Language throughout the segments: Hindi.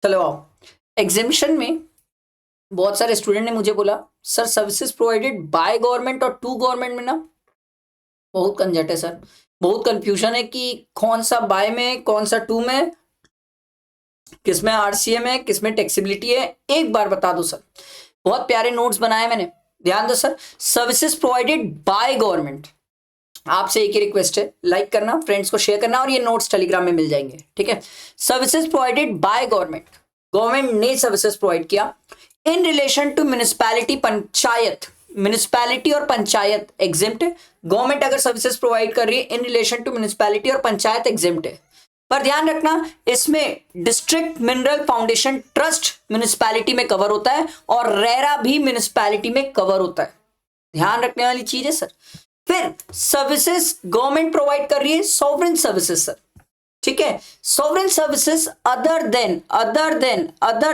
चलो आओ। एग्जामिशन में बहुत सारे स्टूडेंट ने मुझे बोला sir services provided by government और टू गवर्नमेंट में ना बहुत कंजट है सर, बहुत कंफ्यूजन है कि कौन सा बाय में कौन सा टू में, किसमें आरसीएम है किसमें टैक्सेबिलिटी है, एक बार बता दो सर। बहुत प्यारे नोट्स बनाए मैंने, ध्यान दो sir. Services provided by government, आपसे एक ही रिक्वेस्ट है, लाइक करना, फ्रेंड्स को शेयर करना और ये नोट्स टेलीग्राम में मिल जाएंगे, ठीक है। Services provided by government, government ने सर्विसेज प्रोवाइड किया in relation to municipality, panchayat, municipality और पंचायत एग्जिम्प्ट है। गवर्नमेंट अगर सर्विसेज प्रोवाइड कर रही है इन रिलेशन टू म्युनिसिपैलिटी और पंचायत एग्जिम्प्ट है, पर ध्यान रखना इसमें district mineral foundation trust municipality में कवर होता है और रेरा भी म्युनिसिपैलिटी में कवर होता है, ध्यान रखने वाली चीज है सर। फिर सर्विसेज गवर्नमेंट प्रोवाइड कर रही है सॉवरेन सर्विसेज सर, ठीक है। Sovereign services other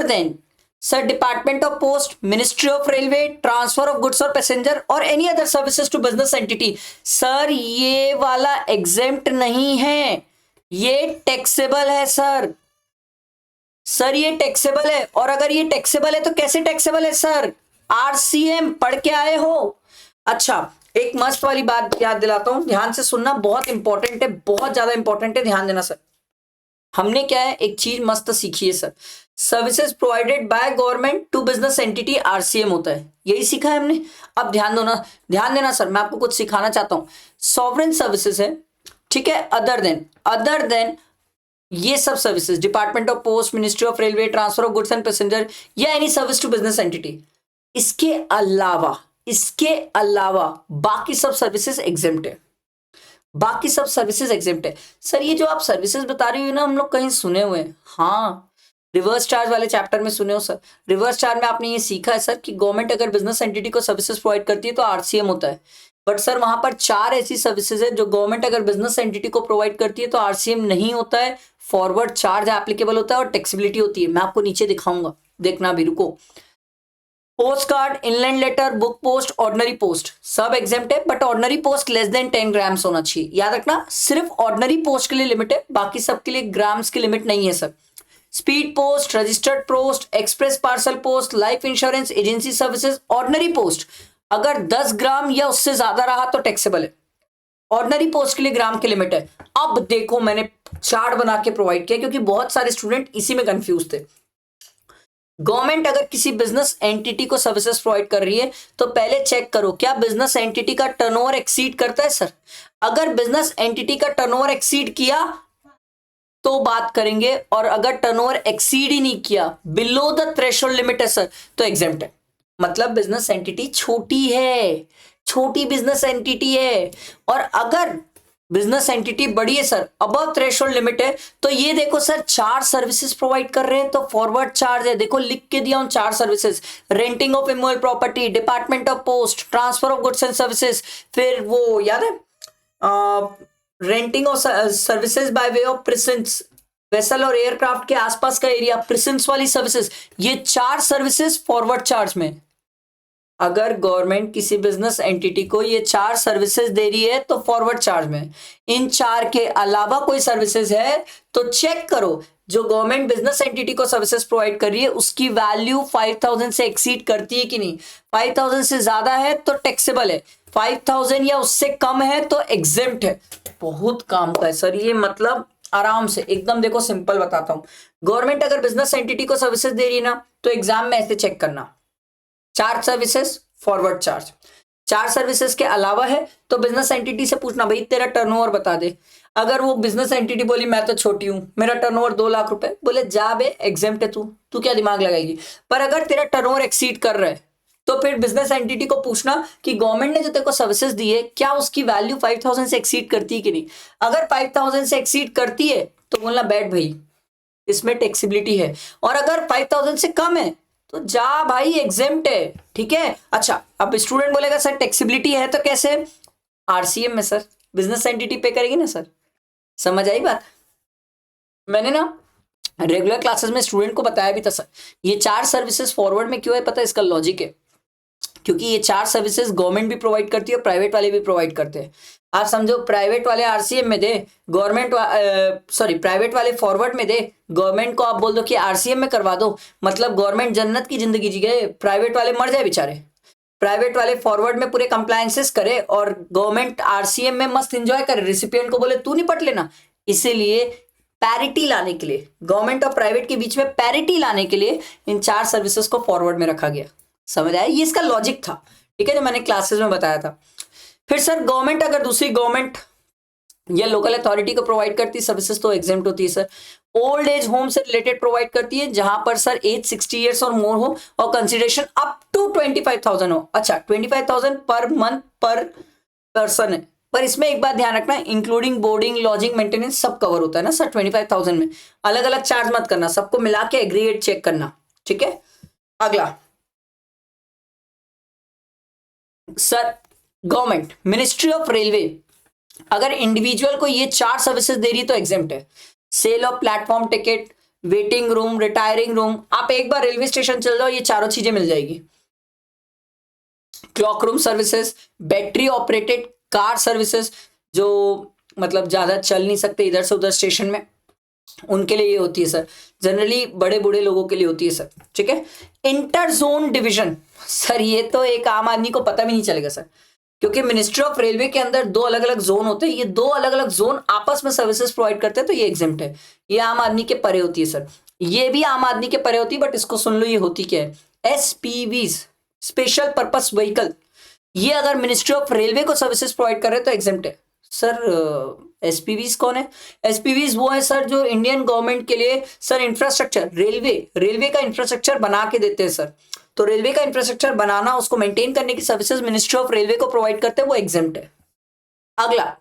than sir department of post, ministry of railway, transfer of goods और पैसेंजर और any other services to business entity. Sir ये वाला एग्जेम्प्ट नहीं है, ये टैक्सेबल है सर। सर ये टैक्सेबल है, और अगर ये टैक्सेबल है तो कैसे टैक्सेबल है सर? आरसीएम पढ़ के आए हो? अच्छा, एक मस्त वाली बात याद दिलाता हूं, ध्यान से सुनना, बहुत इंपॉर्टेंट है, बहुत ज्यादा इंपॉर्टेंट है, ध्यान देना सर। हमने क्या है, एक चीज मस्त सीखी है sir, services provided by government to business entity RCM होता है, यही सीखा है हमने। अब ध्यान दो ना, ध्यान देना सर, मैं आपको कुछ सिखाना चाहता हूं। सॉवरेन सर्विसेज है, ठीक है, अदर देन ये सब services, department of post, ministry of railway, transfer of goods and passenger या any service to business entity, इसके अलावा बाकी सब सर्विसेज एग्जेम्प्ट है, बाकी सब सर्विसेज एग्जेम्प्ट है। सर ये जो आप सर्विसेज बता रही हो ना, हम लोग कहीं सुने हुए हैं, हाँ, रिवर्स चार्ज वाले चैप्टर में सुने हो सर। रिवर्स चार्ज में आपने ये सीखा है सर कि गवर्नमेंट अगर बिजनेस एंटिटी को सर्विसेज प्रोवाइड करती है तो आरसीएम होता है, बट सर वहां पर 4 ऐसी सर्विसेज है जो गवर्नमेंट अगर बिजनेस एंटिटी को प्रोवाइड करती है तो आरसीएम नहीं होता है, फॉरवर्ड चार्ज एप्लीकेबल होता है और टैक्सेबिलिटी होती है। मैं आपको नीचे दिखाऊंगा, देखना भी, रुको। Post card, inland letter, book post, ordinary post सब एग्जेम्प्ट है, but ordinary post less than 10 grams होना चाहिए, याद रखना, सिर्फ ऑर्डिनरी पोस्ट के लिए लिमिट है, बाकी सब के लिए ग्राम्स की लिमिट नहीं है sir. Speed post, registered post, express parcel post, life insurance, agency services, ordinary post अगर 10 ग्राम या उससे ज्यादा रहा तो टैक्सेबल है, ऑर्डिनरी पोस्ट के लिए ग्राम की लिमिट है। अब देखो मैंने चार्ट बना के प्रोवाइड किया क्योंकि बहुत सारे स्टूडेंट इसी में कंफ्यूज थे। गवर्नमेंट अगर किसी बिजनेस एंटिटी को सर्विसेज प्रोवाइड कर रही है तो पहले चेक करो क्या बिजनेस एंटिटी का टर्नओवर एक्सीड करता है सर। अगर बिजनेस एंटिटी का टर्नओवर एक्सीड किया तो बात करेंगे, और अगर टर्नओवर एक्सीड ही नहीं किया, बिलो द थ्रेशोल्ड लिमिट है सर, तो एग्जेम्प्ट है। मतलब बिजनेस एंटिटी छोटी है, छोटी बिजनेस एंटिटी है। और अगर बिजनेस एंटिटी बड़ी है सर, अबव थ्रेशोल्ड लिमिट है, तो ये देखो सर 4 सर्विसेज प्रोवाइड कर रहे हैं तो फॉरवर्ड चार्ज है, देखो लिख के दिया हूं 4 services, renting of immovable property, department of post, transfer of goods and services, फिर वो याद है renting of services by way of presence, vessel और एयरक्राफ्ट के आसपास का एरिया, प्रिसेंस वाली सर्विसेज, ये 4 सर्विसेज फॉरवर्ड चार्ज में। अगर गवर्नमेंट किसी बिजनेस एंटिटी को ये 4 सर्विसेज दे रही है तो फॉरवर्ड चार्ज में, इन 4 के अलावा कोई सर्विसेज है तो चेक करो जो गवर्नमेंट बिजनेस एंटिटी को सर्विसेज प्रोवाइड कर रही है उसकी वैल्यू 5000 से एक्सीड करती है कि नहीं। 5000 से ज्यादा है तो टैक्सेबल है, 5000 या उससे कम है तो एग्जेम्प्ट है। बहुत काम का है सर ये, मतलब आराम से एकदम, देखो सिंपल बताता हूं। गवर्नमेंट अगर बिजनेस एंटिटी को सर्विसेज दे रही है ना तो एग्जाम में ऐसे चेक करना, 4 सर्विसेज फॉरवर्ड चार्ज, 4 सर्विसेज के अलावा है तो बिजनेस एंटिटी से पूछना भाई तेरा टर्नओवर बता दे। अगर वो बिजनेस एंटिटी बोली मैं तो छोटी हूं, मेरा टर्नओवर 2 लाख रुपए, बोले जा बे एग्जेम्प्ट है तू क्या दिमाग लगाएगी। पर अगर तेरा टर्नओवर एक्सीड कर रहा है तो फिर बिजनेस एंटिटी को पूछना कि गवर्नमेंट ने जो तेरे को सर्विसेज दी है क्या उसकी वैल्यू 5000 से एक्सीड करती है कि नहीं। अगर 5000 से एक्सीड करती है तो बोलना बैठ भाई इसमें टैक्सेबिलिटी है, और अगर 5000 से कम है तो जा भाई एग्जेम्प्ट है, ठीक है। अच्छा, अब स्टूडेंट बोलेगा सर टैक्सेबिलिटी है तो कैसे, आरसीएम में सर, बिजनेस एंटिटी पे करेगी ना सर, समझ आई बात। मैंने ना रेगुलर क्लासेस में स्टूडेंट को बताया भी था सर, ये 4 सर्विसेज फॉरवर्ड में क्यों है पता है, इसका लॉजिक है। क्योंकि ये 4 सर्विसेज गवर्नमेंट भी प्रोवाइड करती है और प्राइवेट वाले भी प्रोवाइड करते हैं। आप समझो प्राइवेट वाले आरसीएम में दे, प्राइवेट वाले फॉरवर्ड में दे, गवर्नमेंट को आप बोल दो कि आरसीएम में करवा दो, मतलब गवर्नमेंट जन्नत की जिंदगी जी गए, प्राइवेट वाले मर जाए बेचारे। प्राइवेट वाले फॉरवर्ड में पूरे कंप्लायंसेस करे और गवर्नमेंट आरसीएम में मस्त एंजॉय करे, रिसिपिएंट को बोले तू निपट लेना। इसीलिए पैरिटी लाने के लिए, गवर्नमेंट और प्राइवेट के बीच में पैरिटी लाने के लिए इन 4 सर्विसेज को फॉरवर्ड में रखा गया। समझ आया? ये इसका लॉजिक था, ठीक है, जो मैंने क्लासेस में बताया था। फिर सर गवर्नमेंट अगर दूसरी गवर्नमेंट या लोकल अथॉरिटी को प्रोवाइड करती है सर्विसेज तो एग्जेम्प्ट होती है सर। ओल्ड एज होम से रिलेटेड प्रोवाइड करती है जहां पर सर एज 60 ईयर्स और मोर हो और कंसिडरेशन अप टू 25,000 हो। अच्छा 25,000 पर मंथ पर पर्सन है, पर इसमें एक बात ध्यान रखना, इंक्लूडिंग बोर्डिंग लॉजिंग मेंटेनेंस सब कवर होता है ना सर 25,000 में। अलग अलग चार्ज मत करना, सबको मिला के एग्रीगेट चेक करना, ठीक है। अगला sir government ministry of railway अगर इंडिविजुअल को ये 4 सर्विसेज दे रही है तो एग्जेम्प्ट है। Sale of platform ticket, waiting room, retiring room, आप एक बार रेलवे स्टेशन चल जाओ ये चारों चीजें मिल जाएगी। Clock room services, battery operated car services, जो मतलब ज्यादा चल नहीं सकते इधर से उधर स्टेशन में, उनके लिए ये होती है सर। जनरली बड़े बूढ़े लोगों के लिए होती है सर, ठीक है। इंटर जोन डिवीजन, सर ये तो एक आम आदमी को पता भी नहीं चलेगा सर, क्योंकि मिनिस्ट्री ऑफ रेलवे के अंदर 2 अलग अलग जोन होते हैं, ये 2 अलग अलग जोन आपस में सर्विसेज प्रोवाइड करते हैं, तो ये एग्जेम्प्ट है। ये आम आदमी के परे होती है सर, ये भी आम आदमी के परे होती है, बट इसको सुन लो ये होती क्या है। एसपीवीज, स्पेशल पर्पस व्हीकल, ये अगर मिनिस्ट्री ऑफ रेलवे को सर्विसेज प्रोवाइड कर रहे हैं तो एग्जेम्प्ट है सर। एसपीवीज कौन है? एसपीवीज वो है सर जो इंडियन गवर्नमेंट के लिए सर इंफ्रास्ट्रक्चर, रेलवे का इंफ्रास्ट्रक्चर बना के देते हैं सर। तो रेलवे का इंफ्रास्ट्रक्चर बनाना, उसको मेंटेन करने की सर्विसेज मिनिस्ट्री ऑफ रेलवे को प्रोवाइड करते हैं, वो एग्जेम्प्ट है। अगला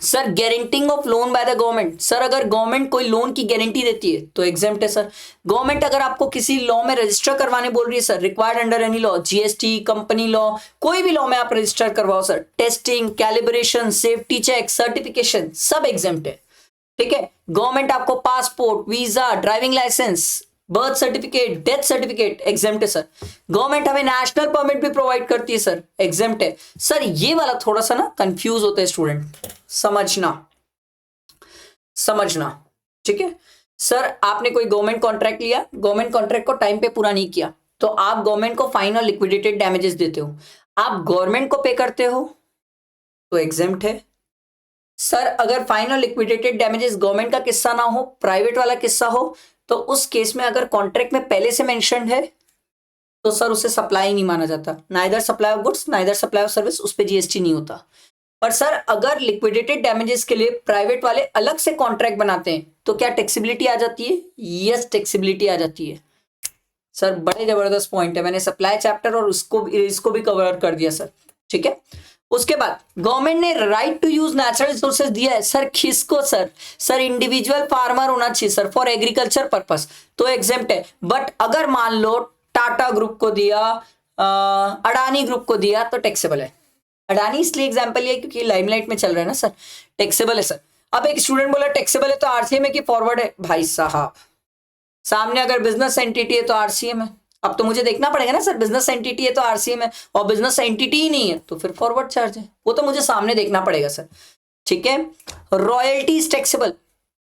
sir guaranteeing of loan by the government, sir अगर गवर्नमेंट कोई लोन की गारंटी देती है तो एग्जेम्प्ट है सर। गवर्नमेंट अगर आपको किसी लॉ में रजिस्टर करवाने बोल रही है sir, required under any law, GST, company law, कोई भी लॉ में आप रजिस्टर करवाओ sir, testing, calibration, safety check, certification सब एग्जेम्प्ट है, ठीक है। गवर्नमेंट आपको passport, visa, driving licence, birth certificate, death certificate exempt है सर। गवर्नमेंट हमें नेशनल परमिट भी प्रोवाइड करती है सर, एग्जेम्प्ट है सर। ये वाला थोड़ा सा ना कंफ्यूज होता है स्टूडेंट, समझना, ठीक है सर। आपने कोई गवर्नमेंट कॉन्ट्रैक्ट लिया, गवर्नमेंट कॉन्ट्रैक्ट को टाइम पे पूरा नहीं किया तो आप गवर्नमेंट को फाइन और लिक्विडेटेड डैमेजेस देते हो, आप गवर्नमेंट को पे करते हो तो एग्जेम्प्ट है सर। अगर फाइन और लिक्विडेटेड डैमेजेस गवर्नमेंट का किस्सा ना हो, प्राइवेट वाला किस्सा हो, तो उस केस में अगर कॉन्ट्रैक्ट में पहले से मेंशन्ड है तो सर उसे सप्लाई नहीं माना जाता, neither supply of goods neither supply of service, उस पे जीएसटी नहीं होता। पर सर अगर लिक्विडेटेड डैमेजेस के लिए प्राइवेट वाले अलग से कॉन्ट्रैक्ट बनाते हैं तो क्या टैक्सेबिलिटी आ जाती है? यस, टैक्सेबिलिटी आ जाती है सर। बड़े जबरदस्त पॉइंट है, मैंने सप्लाई चैप्टर और इसको भी कवर कर दिया सर, ठीक है। उसके बाद गवर्नमेंट ने right to use natural resources दिया है सर, किसको सर? सर इंडिविजुअल फार्मर होना चाहिए सर फॉर एग्रीकल्चर पर्पस, तो एग्जेम्प्ट है। बट अगर मान लो टाटा ग्रुप को दिया, अडानी ग्रुप को दिया तो टैक्सेबल है। अडानी इसलिए एग्जाम्पल है क्योंकि लाइमलाइट में चल रहा है ना सर, टैक्सेबल है सर। अब एक स्टूडेंट बोला टैक्सेबल है तो आरसीएम है कि फॉरवर्ड है? भाई साहब सामने अगर बिजनेस एंटिटी है तो आरसीएम है। अब तो मुझे देखना पड़ेगा ना सर, बिजनेस एंटिटी है तो आरसीएम है और बिजनेस एंटिटी ही नहीं है तो फिर फॉरवर्ड चार्ज है, वो तो मुझे सामने देखना पड़ेगा सर, ठीक है। रॉयल्टी टैक्सेबल,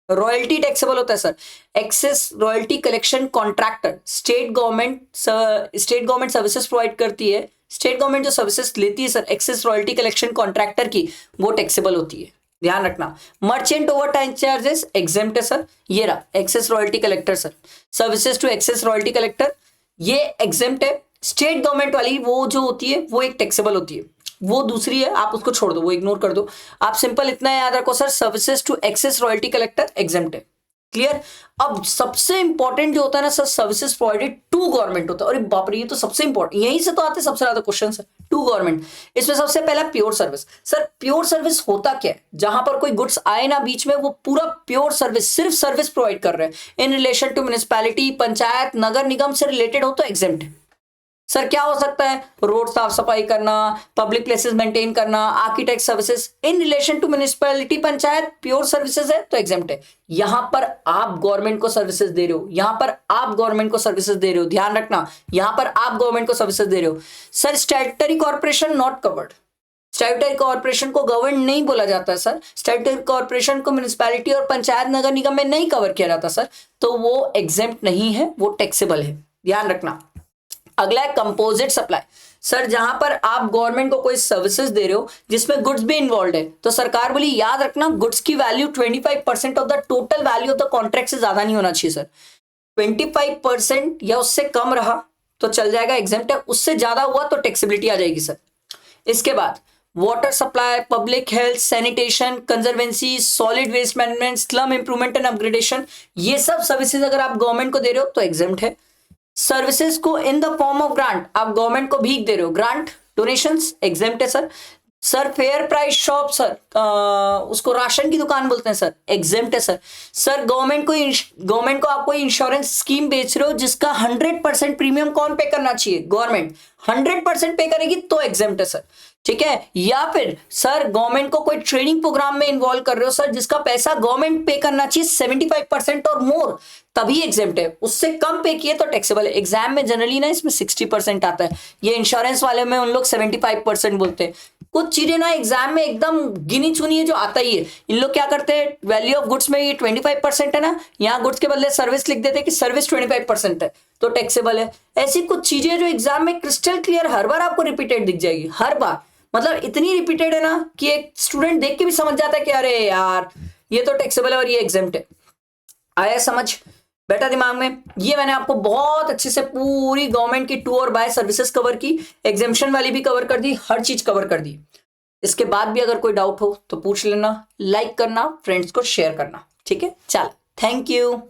रॉयल्टी टैक्सेबल होता है sir. Excess royalty collection contractor, state government services provide करती है, स्टेट गवर्नमेंट जो सर्विसेज लेती है sir excess royalty collection contractor की, वो टैक्सेबल होती है, ध्यान रखना। Merchant over time charges exempt है सर। ये रहा excess royalty collector sir, services to excess royalty collector ये एग्जेम्प्ट है। स्टेट गवर्नमेंट वाली वो जो होती है वो एक टैक्सेबल होती है, वो दूसरी है, आप उसको छोड़ दो, वो इग्नोर कर दो। आप सिंपल इतना याद रखो sir, services to excess royalty collector exempt है, क्लियर। अब सबसे इंपॉर्टेंट जो होता है ना sir, services provided to government होता है। अरे बाप रे, ये तो सबसे इंपॉर्टेंट, यहीं से तो आते सबसे ज्यादा क्वेश्चन है, टू गवर्नमेंट। इसमें सबसे पहला pure service. Sir pure service होता क्या है? जहां पर कोई गुड्स आए ना बीच में, वो पूरा प्योर सर्विस, सिर्फ सर्विस प्रोवाइड कर रहे हैं in relation to municipality, panchayat, नगर निगम से रिलेटेड हो तो एग्जेम्प्ट है सर क्या हो सकता है? रोड साफ सफाई करना, पब्लिक प्लेसेस मेंटेन करना, architect services in relation to municipality, panchayat pure services है तो एग्जेम्प्ट है। यहां पर आप गवर्नमेंट को सर्विसेज दे रहे हो, यहां पर आप गवर्नमेंट को सर्विसेज दे रहे हो, ध्यान रखना, यहां पर आप गवर्नमेंट को सर्विसेज दे रहे हो। Sir statutory corporation not covered, statutory corporation को गवर्न नहीं बोला जाता है सर, स्टैट्यूटरी कॉर्पोरेशन को म्युनिसिपैलिटी और पंचायत नगर निगम में नहीं कवर किया जाता सर, तो वो एग्जेम्प्ट नहीं है, वो टैक्सेबल है, ध्यान रखना। अगला है कंपोजिट सप्लाई। सर जहां पर आप गवर्नमेंट को कोई सर्विसेज दे रहे हो जिसमें गुड्स भी इन्वॉल्व है, तो सरकार बोली याद रखना गुड्स की value 25% of the total value of the contract से ज्यादा नहीं होना चाहिए सर। 25% या उससे कम रहा तो चल जाएगा, एग्जेम्प्ट है, उससे ज्यादा हुआ तो टैक्सेबिलिटी आ जाएगी सर। इसके बाद water supply, public health, sanitation, conservancy, solid waste management, slum improvement and upgradation, ये सब सर्विसेज अगर आप गवर्नमेंट को दे रहे हो तो एग्जेम्प्ट है। सर्विसेज को in the form of grant, आप गवर्नमेंट को भीख दे रहे हो, ग्रांट डोनेशंस एग्जेम्प्ट है sir. Sir fair price shop, sir उसको राशन की दुकान बोलते हैं सर, एग्जेम्प्ट है सर। सर गवर्नमेंट को आप कोई इंश्योरेंस स्कीम बेच रहे हो जिसका 100% प्रीमियम कौन पे करना चाहिए? गवर्नमेंट 100% पे करेगी तो एग्जेम्प्ट है सर, ठीक है। या फिर सर गवर्नमेंट को कोई ट्रेनिंग प्रोग्राम में इन्वॉल्व कर रहे हो सर जिसका पैसा गवर्नमेंट पे करना चाहिए 75% और मोर, तभी एग्जेम्प्ट है, उससे कम पे किए तो टैक्सेबल है। एग्जाम में जनरली ना इसमें 60% आता है, ये इंश्योरेंस वाले में उन लोग 75% बोलते हैं। कुछ चीजें ना एग्जाम में एकदम गिनी चुनी है जो आता ही है, इन लोग क्या करते हैं वैल्यू ऑफ गुड्स में ये 25% है ना, यहाँ गुड्स के बदले सर्विस लिख देते हैं कि सर्विस 25% है तो टैक्सेबल है। ऐसी कुछ चीजें जो एग्जाम में क्रिस्टल क्लियर हर बार आपको रिपीटेड दिख जाएगी, हर बार, मतलब इतनी रिपीटेड है ना कि एक स्टूडेंट देख के भी समझ जाता है कि अरे यार ये तो टैक्सेबल है और ये एग्जेम्प्ट है। आया समझ, बैठा दिमाग में? ये मैंने आपको बहुत अच्छे से पूरी गवर्नमेंट की टू और बाय सर्विसेज कवर की, एग्जेम्पशन वाली भी कवर कर दी, हर चीज कवर कर दी। इसके बाद भी अगर कोई डाउट हो तो पूछ लेना, लाइक करना, फ्रेंड्स को शेयर करना, ठीक है। चल, थैंक यू।